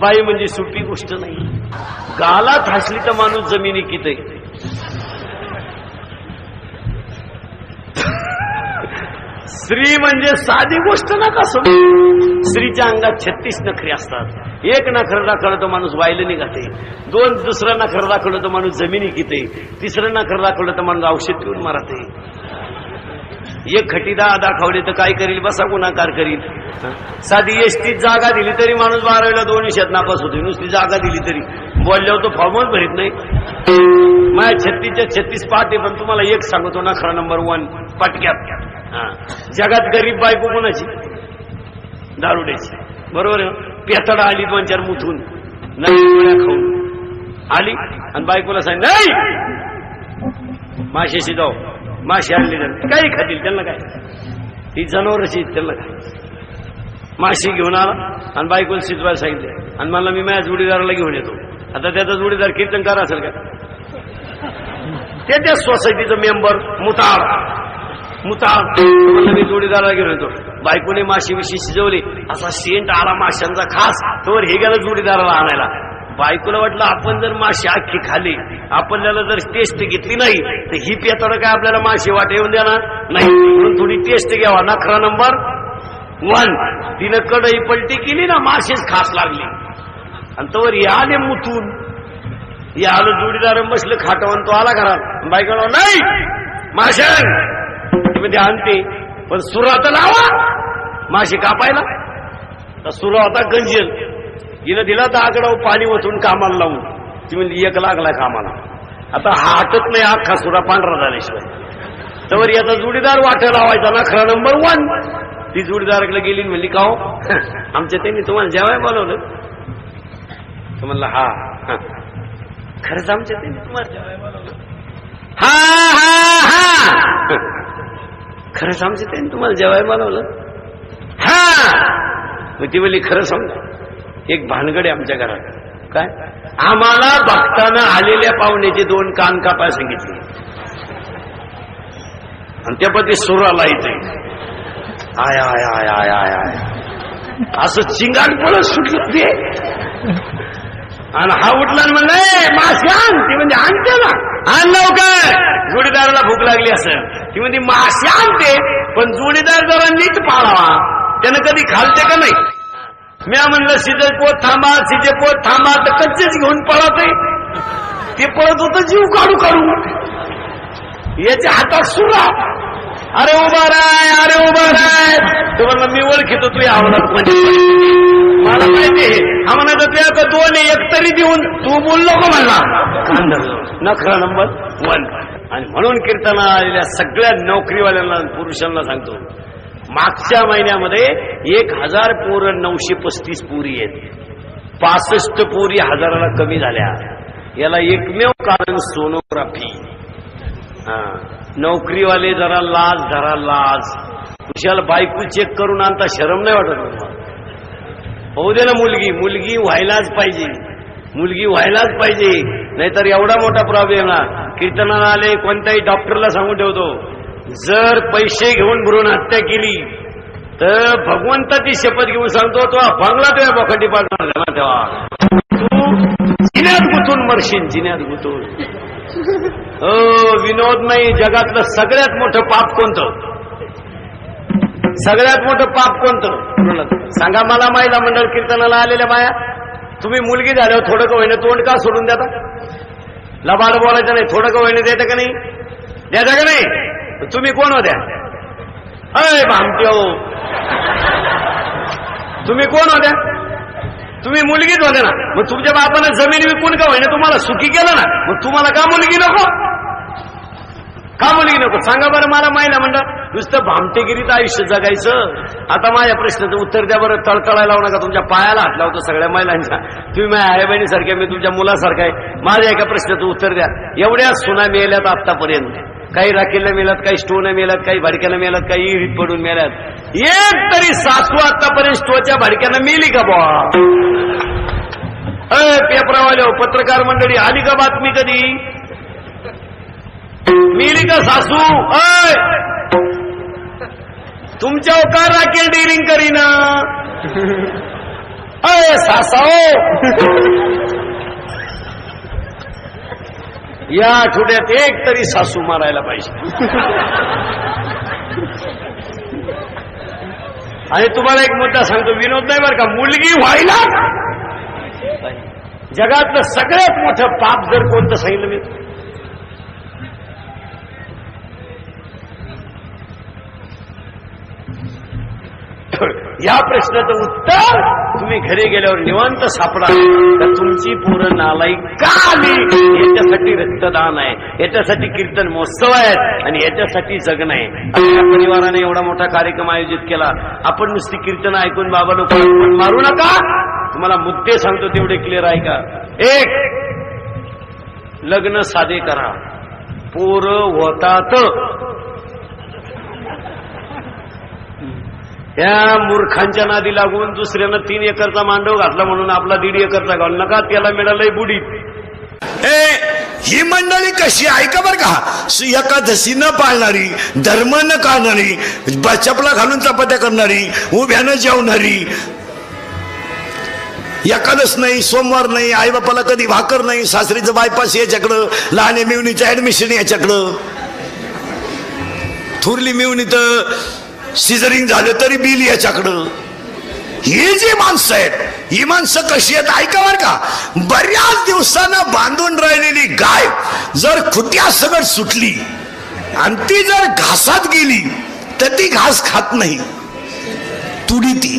बाई म्हणजे सोपी गोष्ट नाही. गालात हसली तर माणूस जमिनी किती. स्त्री म्हणजे साधी गोष्ट नका सोडू. स्त्रीच्या अंगात 36 नखरे असतात. एक नखर दाखवलं तर माणूस वायलं निघते. दुसरं नखर दाखवलं तर माणूस जमिनी किती. तिसरं नखर दाखवलं तर माणूस औषध पिऊन मारते. एक खटी दाखवले तर काय करील, बसा गुन्हाकार करील. साधी एसटीत जागा दिली तरी माणूस 12वीला 2 विषयात नापास होतो. नुसती जागा दिली तरी बोलल्यावर तो फॉर्मच भरीत नाही. माझ्या 36च्या 36 पाठ आहे. पण तुम्हाला एक सांगतो नखरा नंबर 1 पटक्यात. जगात गरीब बायको कोणाची? दारुड्याची. बरोबर आहे. पेतडा आली 2-4 मुथून नाही खाऊन आली आणि बायकोला सांग नाही माशाशी जाऊ. माशी आणली तर काही खातील, त्यांना काय, ती जनावरची त्यांना काय. माशी घेऊन आला आणि बायकोला शिजवायला सांगितले आणि मला मी माझ्या जोडीदाराला घेऊन येतो. आता त्याचा जोडीदार कीर्तनकार असेल का? ते त्या सोसायटीचं मेंबर मुताळ मी जोडीदाराला घेऊन येतो. बायकोने माशी विशी शिजवली. असा सेंट आला माशांचा खास. तर हे गेला जोडीदाराला आणायला. बायकोला वाटलं आपण जर माशी अख्खी खाली, आपल्याला जर टेस्ट घेतली नाही तर ही पेताडं काय आपल्याला माशी वाट येऊन देणार नाही. म्हणून थोडी टेस्ट घ्यावा. नखरा नंबर 1. तिनं कढई पलटी केली ना, माशीच खास लागली. आणि तोवर हे आले मुतून. हे आलं जोडीदार बसलं खाटावून. तो आला घरात. बायकोला नाही माशा मध्ये आणते पण सुरा तर लावा माशी कापायला. तर सुरा होता गंजील. हिनं दिला दागडाव पाणी ओतून कामाला लावून. ती म्हणजे 1 लागला कामाला. आता हा हटत नाही अख्खा सुरा पांढरा झाल्याशिवाय. तर याचा जोडीदार वाट लावायचा. नखरा नंबर 1. ती जोडीदाराकडे गेली म्हणली का हो आमच्या त्यांनी तुम्हाला जेवाय बोलवलं. तर म्हणलं हा खरंच आमच्या त्यांनी तुम्हाला जेवाय बोलवलं. हा हा हा खरंच आमच्या त्यांनी तुम्हाला जेवाय बोलवलं. हा मग ती म्हणली खरं समजा एक भानगड आहे आमच्या घरात. काय? आम्हाला भक्तानं आलेल्या पाहुण्याचे 2 कान कापाय सांगितले आणि त्या पण ते सुराला येते. I I I I I I असं चिंगाण पडत सुटलं ते. आणि हा उठला आणि म्हणलं माशी आण. ती म्हणजे आणते ना, आण लवकर. जोडीदाराला भूक लागली असेल. ती म्हणजे माशी आणते पण जोडीदार जरा नीट पाळावा. त्यानं कधी खालते का नाही. मी म्हणलं सिजे पोत थांबा तर कच्चेच घेऊन पळत आहे. ते पळत होतं जीव काढू काढू. याच्या हातात सुरा. अरे उभा राय. तो म्हणलं मी ओळखीतो तू आवडत म्हणजे मला माहिती आहे. हा म्हणायचं तुझ्या 2 एक तरी देऊन तू बोल नको म्हणला. नखरा नंबर 1. आणि म्हणून कीर्तना आलेल्या सगळ्या नोकरीवाल्यांना पुरुषांना सांगतो, मागच्या महिन्यामध्ये 1000 पोरं 935 पोरी आहेत. 65 पोरी 1000ला कमी झाल्या. याला एकमेव कारण सोनोग्राफी. नोकरीवाले जरा लाज धरा लाज. कुशाला बायको चेक करून आणता शरम नाही वाटत. होऊ दे ना मुलगी व्हायलाच पाहिजे. नाहीतर एवढा मोठा प्रॉब्लेम ना. कीर्तनाला आले कोणत्याही डॉक्टरला सांगून ठेवतो, जर पैसे घेऊन भ्रूण हत्या केली तर भगवंताची शपथ घेऊन सांगतो तो बंगला तुझ्या बोखंडी पाडणार झाला तेव्हा तू जिन्यात गुंतून मरशील. जिन्यात गुंतून. विनोद नाही. जगातलं सगळ्यात मोठं पाप कोणतं? सगळ्यात मोठं पाप कोणतं सांगा मला. महिला मंडळ कीर्तनाला आलेल्या बाया, तुम्ही मुलगी झाल्यावर थोडं का होईना तोंड का सोडून देता? लबाड बोलायचं नाही. थोडं का होईना देता का नाही? द्यायचं का नाही? तुम्ही कोण होत्या? अय भामटे हो, तुम्ही कोण होत्या? तुम्ही मुलगीच होते ना. मग तुमच्या बापानं जमीन विकून का होईना तुम्हाला सुखी केलं ना. मग तुम्हाला का मुलगी नको? सांगा बरं मला. महिला म्हणतात नुसतं भामटेगिरीत आयुष्य जगायचं. आता माझ्या प्रश्नाचं उत्तर द्या बरं. तळतळायला लावू नका. तुमच्या पायाला हात लावतो सगळ्या महिलांच्या. तुम्ही माझ्या आई बहिणीसारख्या, मी तुमच्या मुलासारखा आहे. माझ्या एका प्रश्नाचं उत्तर द्या. एवढ्या सुना मेल्यात आतापर्यंत. काही राखेला मेल्यात, काही स्टोन मेल्यात, काही भडक्याला मेल्यात, काही इरीत पडून मेल्यात. एक तरी सासू आतापर्यंत स्टोच्या भडक्यानं मेली का बुवा? पेपरावाले पत्रकार मंडळी आली का बातमी कधी? मेली का सासू? तुमच्या का राखेल डिलिंग करीना? अय सासाओ, या आठवड्यात एक तरी सासू मारायला पाहिजे. आणि तुम्हाला एक मुद्दा सांगतो, विनोद नाही बरं का, मुलगी व्हायला जगातलं सगळ्यात मोठं पाप जर कोणतं सांगितलं मी, या प्रश्नाचं उत्तर तुम्ही घरी गेल्यावर निवांत सापडा. तर तुमची पोरं नालायक का आली? याच्यासाठी रक्तदान आहे, याच्यासाठी कीर्तन महोत्सव आहेत आणि याच्यासाठी जगणं आहे. आपल्या परिवाराने एवढा मोठा कार्यक्रम आयोजित केला. आपण नुसती कीर्तन ऐकून बाबा लोक मारू नका. तुम्हाला मुद्दे सांगतो तेवढे क्लिअर आहे का. एक, लग्न साधे करा. पोरं होतात. या मूर्खांच्या नादी लागून दुसऱ्यानं 3 एकरचा मांडव घातला म्हणून आपला 1.5 एकरचा घाल नका, त्याला मिळालंय बुडी. ही मंडळी कशी ऐका बर का, एकादशी न पाळणारी, धर्म न काढणारी, चपला घालून चपात्या करणारी, उभ्यानं जेवणारी, एकादश नाही, सोमवार नाही, आई बापाला कधी भाकर नाही, सासरीचं बायपास याच्याकडं, लहान मिवणीचं ऍडमिशन याच्याकडं, थुरली मिवणी तर सिझरिंग झालं तरी बिल याच्याकडं. ही जी माणसं आहेत, ही माणसं कशी आहेत ऐका बर का. बऱ्याच दिवसानं बांधून राहिलेली गाय जर खुट्या सगळं सुटली आणि ती जर घासात गेली तर ती घास खात नाही, तुडी ती.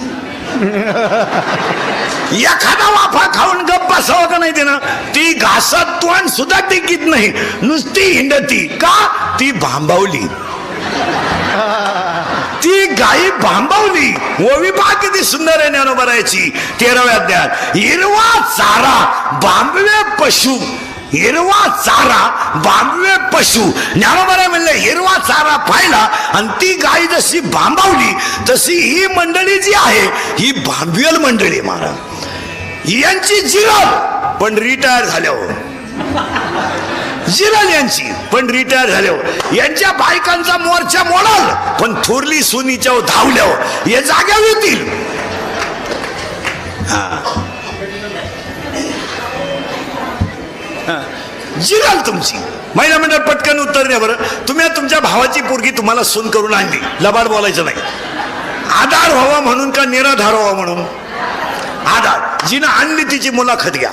एखादा वाफा खाऊन गप्प बसावं का नाही देणं, ती घासात तोंड सुद्धा टिकीत नाही, नुसती हिंडती का, ती भांबावली. ती गाई भांबावली. ओवी पहा किती सुंदर आहे ज्ञानोबरायची 13व्या अध्यायात. हिरवा चारा बांबवे पशु, हिरवा चारा बांबवे पशु. ज्ञानोबराय म्हणले हिरवा चारा पाहिला आणि ती गाय जशी भांबावली तशी ही मंडळी जी आहे ही भांबवेल मंडळी. महाराज यांची जिरल पण रिटायर झाल्यावर, जिरल यांची पण रिटायर झाल्यावर, यांच्या बायकांचा मोर्चा मोडाल पण थोरली सुनीच्या धावल्यावर हे जाग्या होतील. जिरल तुमची. महिला मंडळ पटकन उत्तर द्या बरं. तुम्ही तुमच्या भावाची पोरगी तुम्हाला सून करून आणली, लबाड बोलायचं नाही. आधार व्हावा म्हणून का निराधार व्हावा म्हणून? आधार. जिनं आणली तिची मुलाखत घ्या,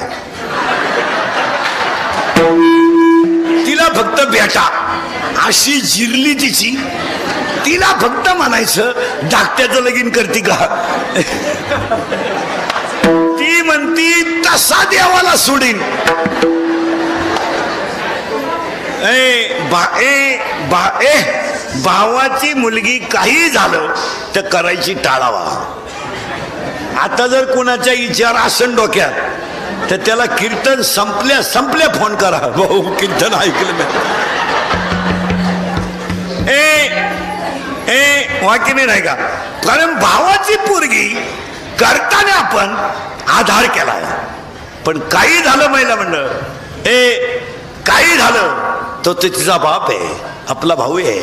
तिला फक्त भेटा. अशी जिरली तिची, तिला फक्त म्हणायचं धाकट्याचं लगीन करती का. ती म्हणती तसा देवाला सोडीन. भावाची मुलगी काही झालं तर करायची टाळावा. आता जर कुणाच्या विचार असन डोक्यात तर त्याला कीर्तन संपल्या फोन करा, भाऊ कीर्तन ऐकलं नाही. वाक्य नाही का. कारण भावाची पोरगी करताना आपण आधार केला, पण काही झालं महिला मंडळ, काही झालं तो तिचा बाप आहे, आपला भाऊ आहे.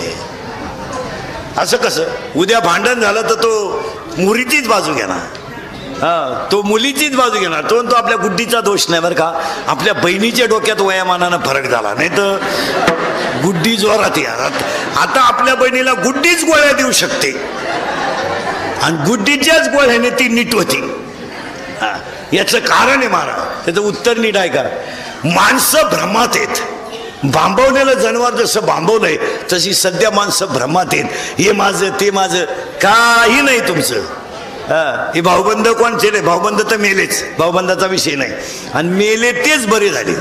असं कसं, उद्या भांडण झालं तर तो मुलीचीच बाजू घेणार, तो मुलीचीच बाजू घेणार. तो आपल्या गुड्डीचा दोष नाही बरं का. आपल्या बहिणीच्या डोक्यात वयामानानं फरक झाला, नाही तर गुड्डी जोरात येणार. आता आपल्या बहिणीला गुड्डीच गोळ्या देऊ शकते आणि गुड्डीच्याच गोळ्याने ती नीट होती. याचं कारण आहे महाराज, त्याचं उत्तर नीट आहे का. माणसं भ्रमात आहेत. भांबवलेलं जनावर जसं भांबवलंय तशी सध्या माणसं भ्रमात आहेत. हे माझं ते माझं काही नाही तुमचं. हे भाऊबंद कोणचे नाही, भाऊबंद तर मेलेच, भाऊबंदाचा विषय नाही. आणि मेले तेच बरे झाले.